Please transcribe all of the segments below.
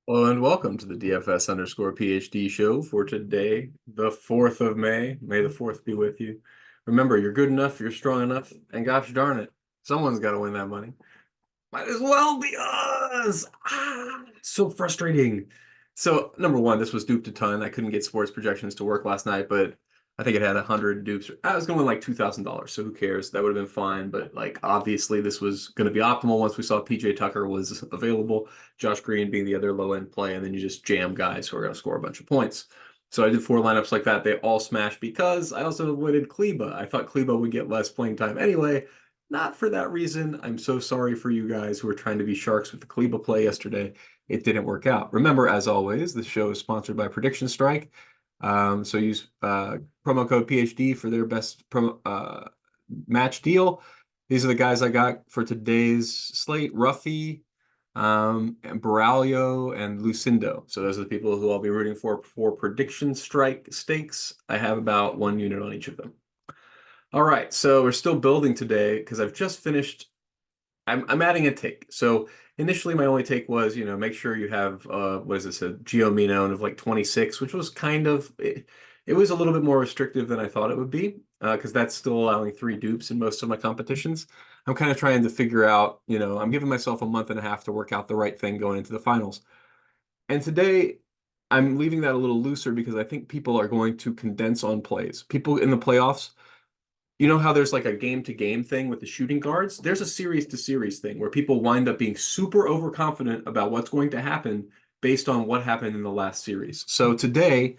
Hello and welcome to the DFS underscore PhD show for today, the 4th of May. May the 4th be with you. Remember, you're good enough, you're strong enough, and gosh darn it, someone's got to win that money. Might as well be us. It's so frustrating. So, number one, this was duped a ton. I couldn't get sports projections to work last night, but I think it had 100 dupes. I was going like $2,000, so who cares? That would have been fine. But like, obviously, this was going to be optimal once we saw PJ Tucker was available, Josh Green being the other low end play, and then you just jam guys who are going to score a bunch of points. So I did 4 lineups like that. They all smashed because I also avoided Kleba. I thought Kleba would get less playing time anyway. Not for that reason. I'm so sorry for you guys who were trying to be sharks with the Kleba play yesterday. It didn't work out. Remember, as always, the show is sponsored by Prediction Strike. So use promo code PhD for their best match deal. These are the guys I got for today's slate: Ruffy, and Baralio, and Lucindo. So those are the people who I'll be rooting for Prediction Strike stakes. I have about 1 unit on each of them. All right, so we're still building today because I've just finished. I'm adding a take. So initially, my only take was, make sure you have what is this, a geomean of like 26, which was kind of it was a little bit more restrictive than I thought it would be because that's still allowing 3 dupes in most of my competitions. I'm kind of trying to figure out, I'm giving myself a month and a half to work out the right thing going into the finals. And today, I'm leaving that a little looser because I think people are going to condense on plays. People in the playoffs. You know how there's like a game to game thing with the shooting guards? There's a series to series thing where people wind up being super overconfident about what's going to happen based on what happened in the last series. So today,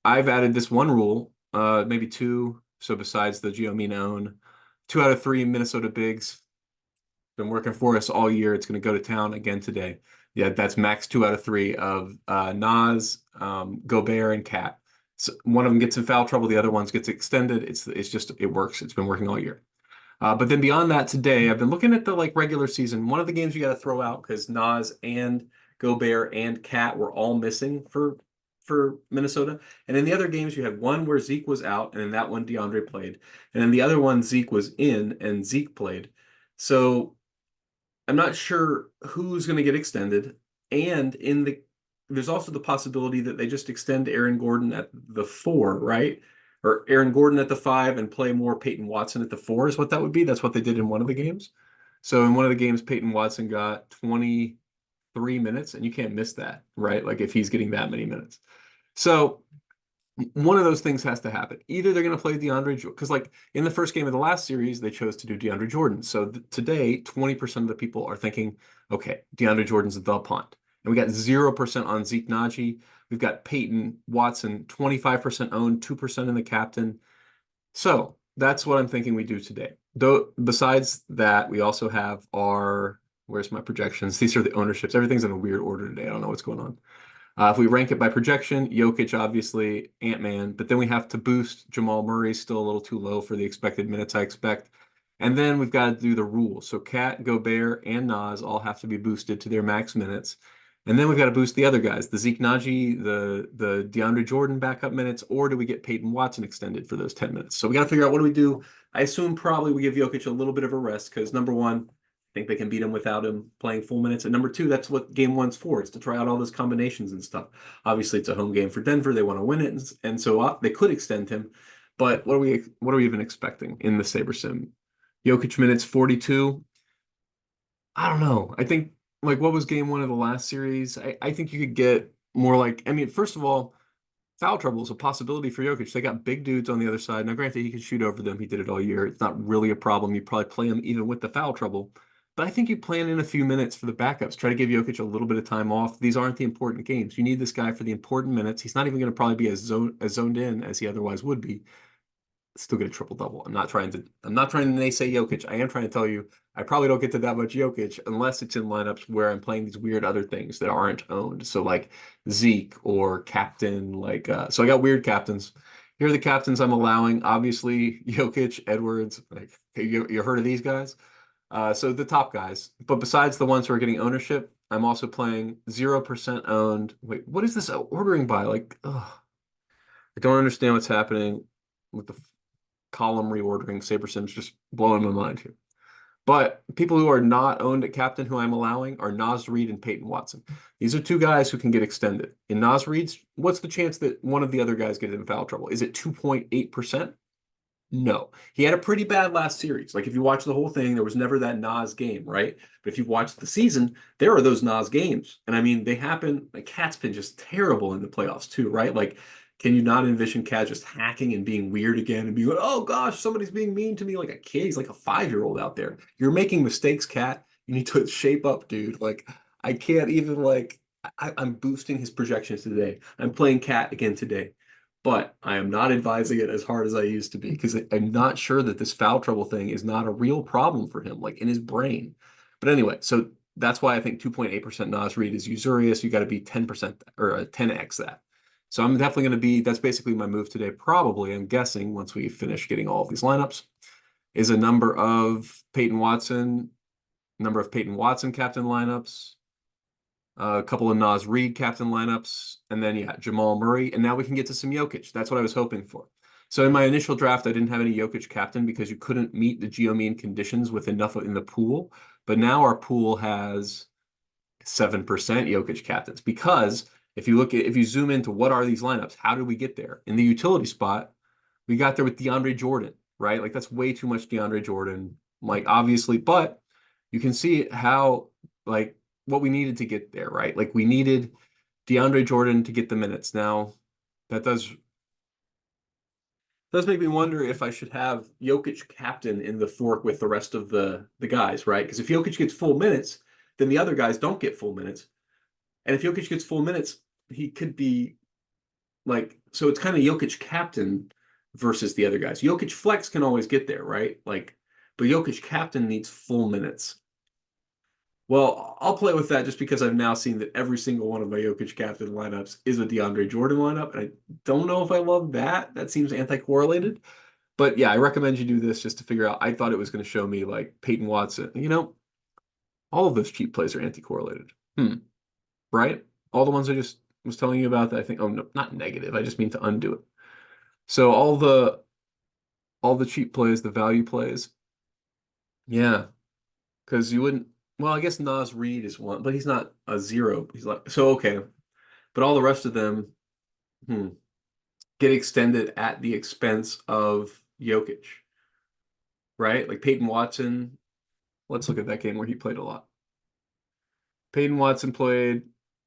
I've added this one rule, maybe two. So besides the Geomean, 2 out of 3 Minnesota bigs been working for us all year. It's going to go to town again today. Yeah, that's max 2 out of 3 of Nas, Gobert, and Cat. So one of them gets in foul trouble, the other ones gets extended. It's just it works. It's been working all year. But then beyond that, today I've been looking at the like regular season. One of the games you got to throw out because Nas and Gobert and Cat were all missing for Minnesota. And in the other games, you had one where Zeke was out, and in that one DeAndre played, and in the other one Zeke was in and Zeke played. So I'm not sure who's going to get extended. And there's also the possibility that they just extend Aaron Gordon at the 4, right? Or Aaron Gordon at the 5 and play more Peyton Watson at the 4 is what that would be. That's what they did in one of the games. So in one of the games, Peyton Watson got 23 minutes, and you can't miss that, right? Like if he's getting that many minutes. So one of those things has to happen. Either they're going to play DeAndre Jordan, because like in the first game of the last series, they chose to do DeAndre Jordan. So today, 20% of the people are thinking, okay, DeAndre Jordan's the punt. And we got 0% on Zeke Naji. We've got Peyton Watson, 25% owned, 2% in the captain. So that's what I'm thinking we do today. Though besides that, we also have where's my projections? These are the ownerships. Everything's in a weird order today. I don't know what's going on. If we rank it by projection, Jokic, obviously, Ant-Man, but then we have to boost Jamal Murray, still a little too low for the expected minutes I expect. And then we've got to do the rules. So Cat, Gobert, and Nas all have to be boosted to their max minutes. And then we've got to boost the other guys, the Zeke Naji, the DeAndre Jordan backup minutes, or do we get Peyton Watson extended for those 10 minutes? So we got to figure out what do we do. I assume probably we give Jokic a little bit of a rest because number one, think they can beat him without him playing full minutes. And number two, that's what game one's for. It's to try out all those combinations and stuff. Obviously, it's a home game for Denver. They want to win it, and so they could extend him. But what are we even expecting in the Saber Sim? Jokic minutes 42. I don't know. I think like what was game one of the last series? I think you could get more like I mean, first of all, foul trouble is a possibility for Jokic. They got big dudes on the other side. Now, granted, he can shoot over them. He did it all year. It's not really a problem. You probably play him even with the foul trouble. But I think you plan in a few minutes for the backups. Try to give Jokic a little bit of time off. These aren't the important games. You need this guy for the important minutes. He's not even going to probably be as zoned in as he otherwise would be. Still get a triple double. I'm not trying to naysay Jokic. I am trying to tell you I probably don't get to that much Jokic unless it's in lineups where I'm playing these weird other things that aren't owned. So like Zeke or captain, like so I got weird captains. Here are the captains I'm allowing. Obviously, Jokic, Edwards, like you heard of these guys? So the top guys. But besides the ones who are getting ownership, I'm also playing 0% owned. Wait, what is this ordering by? Like, ugh, I don't understand what's happening with the column reordering. Saber Sim's just blowing my mind here. But people who are not owned at captain who I'm allowing are Naz Reid and Peyton Watson. These are two guys who can get extended. In Naz Reid's, what's the chance that one of the other guys gets in foul trouble? Is it 2.8%? No. He had a pretty bad last series. Like if you watch the whole thing, there was never that Nas game, right? But if you watch the season, there are those Nas games. And I mean, they happen. Like Cat's been just terrible in the playoffs too, right? Like, can you not envision Cat just hacking and being weird again and being like, oh gosh, somebody's being mean to me like a kid. He's like a 5-year-old out there. You're making mistakes, Cat. You need to shape up, dude. Like, I can't even like I'm boosting his projections today. I'm playing Cat again today, but I am not advising it as hard as I used to be because I'm not sure that this foul trouble thing is not a real problem for him, like in his brain. But anyway, so that's why I think 2.8% Nas Reid is usurious. You got to be 10% or a 10x that. So I'm definitely going to be, that's basically my move today. Probably, I'm guessing once we finish getting all of these lineups, is a number of Peyton Watson captain lineups, a couple of Nas Reid captain lineups, and then yeah, Jamal Murray. And now we can get to some Jokic. That's what I was hoping for. So in my initial draft, I didn't have any Jokic captain because you couldn't meet the geomean conditions with enough in the pool. But now our pool has 7% Jokic captains because if you zoom into what are these lineups, how did we get there? In the utility spot, we got there with DeAndre Jordan, right? Like that's way too much DeAndre Jordan, like obviously, but you can see how like what we needed to get there, right? Like we needed DeAndre Jordan to get the minutes. Now that does make me wonder if I should have Jokic captain in the fork with the rest of the guys, right? Because if Jokic gets full minutes, then the other guys don't get full minutes. And if Jokic gets full minutes, he could be like, so it's kind of Jokic captain versus the other guys. Jokic flex can always get there, right? Like, but Jokic captain needs full minutes. Well, I'll play with that just because I've now seen that every single one of my Jokic captain lineups is a DeAndre Jordan lineup. And I don't know if I love that. That seems anti-correlated. But yeah, I recommend you do this just to figure out. I thought it was going to show me like Peyton Watson. All of those cheap plays are anti-correlated. Right? All the ones I just was telling you about that I think, oh no, not negative. I just mean to undo it. So all the cheap plays, the value plays, yeah, because you wouldn't. Well, I guess Nas Reid is one, but he's not a zero. He's like so okay, but all the rest of them hmm, get extended at the expense of Jokic, right? Like Peyton Watson. Let's look at that game where he played a lot. Peyton Watson played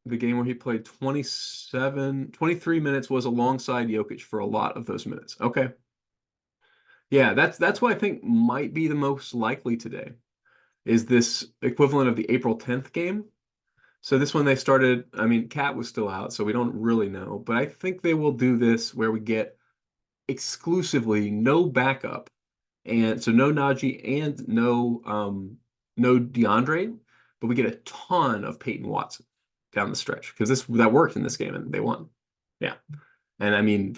the game where he played 23 minutes was alongside Jokic for a lot of those minutes. Okay. Yeah, that's what I think might be the most likely today is this equivalent of the April 10th game. So this one they started, I mean, Cat was still out, so we don't really know, but I think they will do this where we get exclusively no backup and so no Naji and no DeAndre, but we get a ton of Peyton Watson down the stretch because that worked in this game and they won. Yeah. And I mean,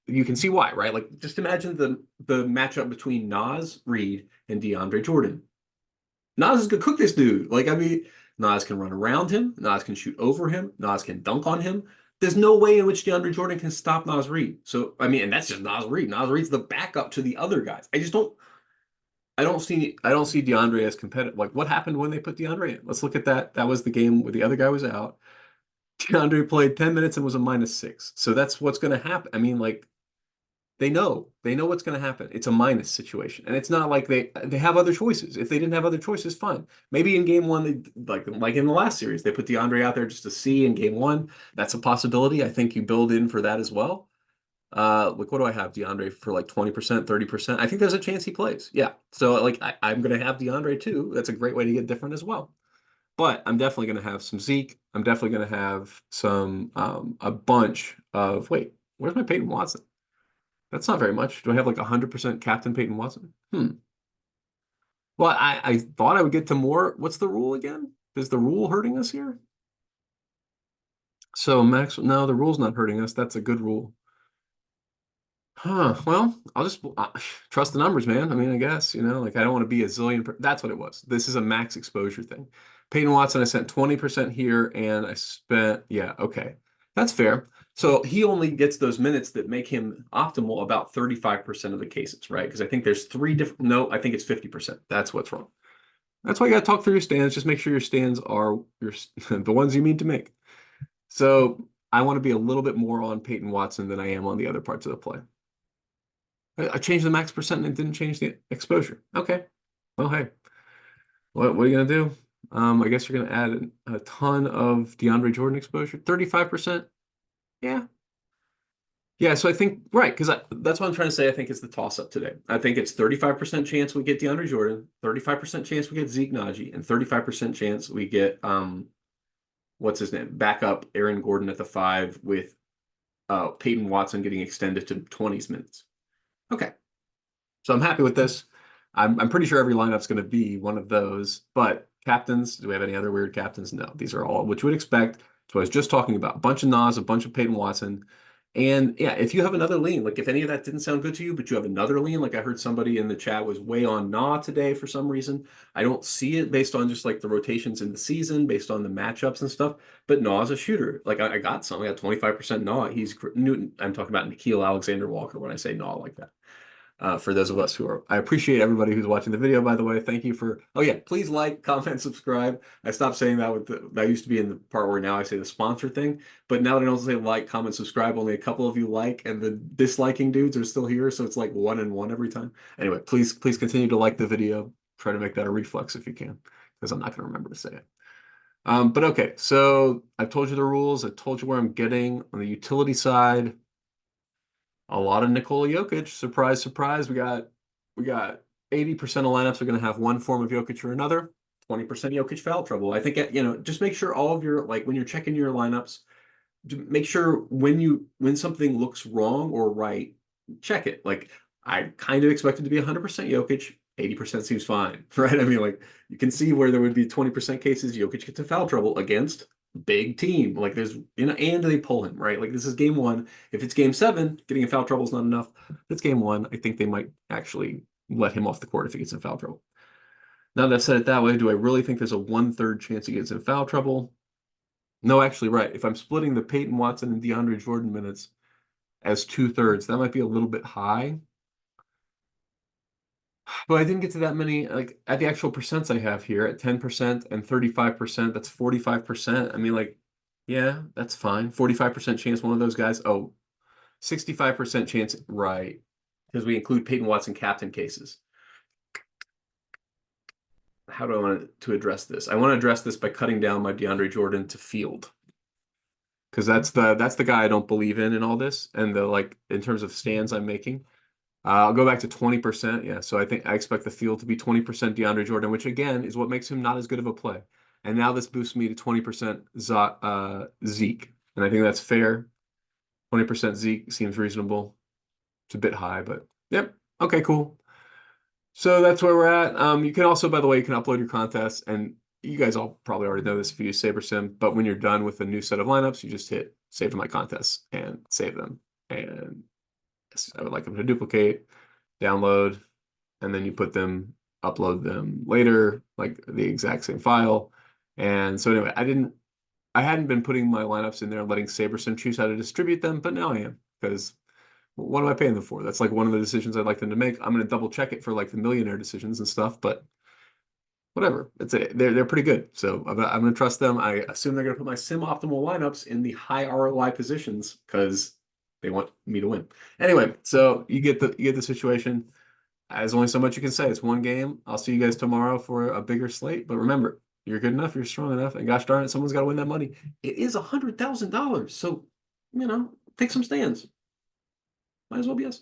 you can see why, right? Like, just imagine the matchup between Nas Reid and DeAndre Jordan. Nas is gonna cook this dude. Like, I mean, Nas can run around him. Nas can shoot over him. Nas can dunk on him. There's no way in which DeAndre Jordan can stop Nas Reid. So, I mean, and that's just Nas Reid. Nas Reid's the backup to the other guys. I don't see DeAndre as competitive. Like, what happened when they put DeAndre in? Let's look at that. That was the game where the other guy was out. DeAndre played 10 minutes and was a -6. So that's what's going to happen. I mean, like they know what's going to happen. It's a minus situation, and it's not like they have other choices. If they didn't have other choices, fine. Maybe in game one, they like in the last series, they put DeAndre out there just to see in game one. That's a possibility. I think you build in for that as well. Like what do I have DeAndre for like 20%, 30%? I think there's a chance he plays. Yeah. So like I'm going to have DeAndre too. That's a great way to get different as well. But I'm definitely going to have some Zeke. I'm definitely going to have some a bunch of where's my Peyton Watson? That's not very much. Do I have like 100% Captain Peyton Watson? Well, I thought I would get to more. What's the rule again? Is the rule hurting us here? So max, no, the rule's not hurting us. That's a good rule. Well, I'll just trust the numbers, man. I mean, I guess, like I don't want to be a zillion. That's what it was. This is a max exposure thing. Peyton Watson, I spent 20% here and I spent, yeah, okay. That's fair. So he only gets those minutes that make him optimal about 35% of the cases, right? Because I think there's three different, no, I think it's 50%. That's what's wrong. That's why you got to talk through your stands. Just make sure your stands are the ones you mean to make. So I want to be a little bit more on Peyton Watson than I am on the other parts of the play. I changed the max percent and didn't change the exposure. Okay. Well, hey, what are you gonna do? I guess you're gonna add a ton of DeAndre Jordan exposure. 35%. Yeah. Yeah, so I think right, because that's what I'm trying to say. I think it's the toss up today. I think it's 35% chance we get DeAndre Jordan, 35% chance we get Zeke Naji, and 35% chance we get what's his name? Backup Aaron Gordon at the 5 with Peyton Watson getting extended to 20s minutes. Okay. So I'm happy with this. I'm pretty sure every lineup's going to be one of those. But captains, do we have any other weird captains? No. These are all what you would expect. So I was just talking about a bunch of Nas, a bunch of Peyton Watson. And yeah, if you have another lean, like if any of that didn't sound good to you, but you have another lean, like I heard somebody in the chat was way on Na today for some reason. I don't see it based on just like the rotations in the season, based on the matchups and stuff. But Na's a shooter. Like I got some. I got 25% Na. He's Newton. I'm talking about Nickeil Alexander-Walker when I say Na like that. For those of us who are, I appreciate everybody who's watching the video, by the way. Thank you for, oh yeah, please like, comment, subscribe. I stopped saying that that used to be in the part where now I say the sponsor thing, but now that I don't say like, comment, subscribe, only a couple of you like, and the disliking dudes are still here, so it's like 1 and 1 every time. Anyway, please continue to like the video. Try to make that a reflex if you can, because I'm not going to remember to say it. But okay, so I've told you the rules. I told you where I'm getting on the utility side. A lot of Nikola Jokic. Surprise, surprise. We got 80% of lineups are going to have one form of Jokic or another. 20% Jokic foul trouble. I think just make sure all of your like when you're checking your lineups, make sure when something looks wrong or right, check it. Like I kind of expected to be 100% Jokic. 80% seems fine, right? I mean, like you can see where there would be 20% cases Jokic gets in foul trouble against big team. Like there's, and they pull him, right? Like this is game 1. If it's game 7, getting in foul trouble is not enough. If it's game 1, I think they might actually let him off the court if he gets in foul trouble. Now that I've said it that way, do I really think there's a 1/3 chance he gets in foul trouble? No, actually, right. If I'm splitting the Peyton Watson and DeAndre Jordan minutes as 2/3, that might be a little bit high. But I didn't get to that many, like at the actual percents I have here at 10% and 35%, that's 45%. I mean, like, yeah, that's fine. 45% chance one of those guys. Oh, 65% chance, right. Because we include Peyton Watson captain cases. How do I want to address this? I want to address this by cutting down my DeAndre Jordan to field. Because that's the guy I don't believe in all this. And the like in terms of stands I'm making. I'll go back to 20%. Yeah, so I expect the field to be 20% DeAndre Jordan, which again is what makes him not as good of a play. And now this boosts me to 20% Zeke. And I think that's fair. 20% Zeke seems reasonable. It's a bit high, but yep. Okay, cool. So that's where we're at. You can also, by the way, you can upload your contests, and you guys all probably already know this if you use SaberSim, but when you're done with a new set of lineups, you just hit save to my contests and save them. And I would like them to duplicate, download, and then you upload them later, like the exact same file. And so anyway, I hadn't been putting my lineups in there and letting SaberSim choose how to distribute them, but now I am, because what am I paying them for? That's like one of the decisions I'd like them to make. I'm going to double check it for like the millionaire decisions and stuff, but whatever. They're pretty good. So I'm going to trust them. I assume they're going to put my sim optimal lineups in the high ROI positions because they want me to win. Anyway, so you get the situation. There's only so much you can say. It's one game. I'll see you guys tomorrow for a bigger slate. But remember, you're good enough, you're strong enough, and gosh darn it, someone's got to win that money. It is $100,000. So, take some stands. Might as well be us.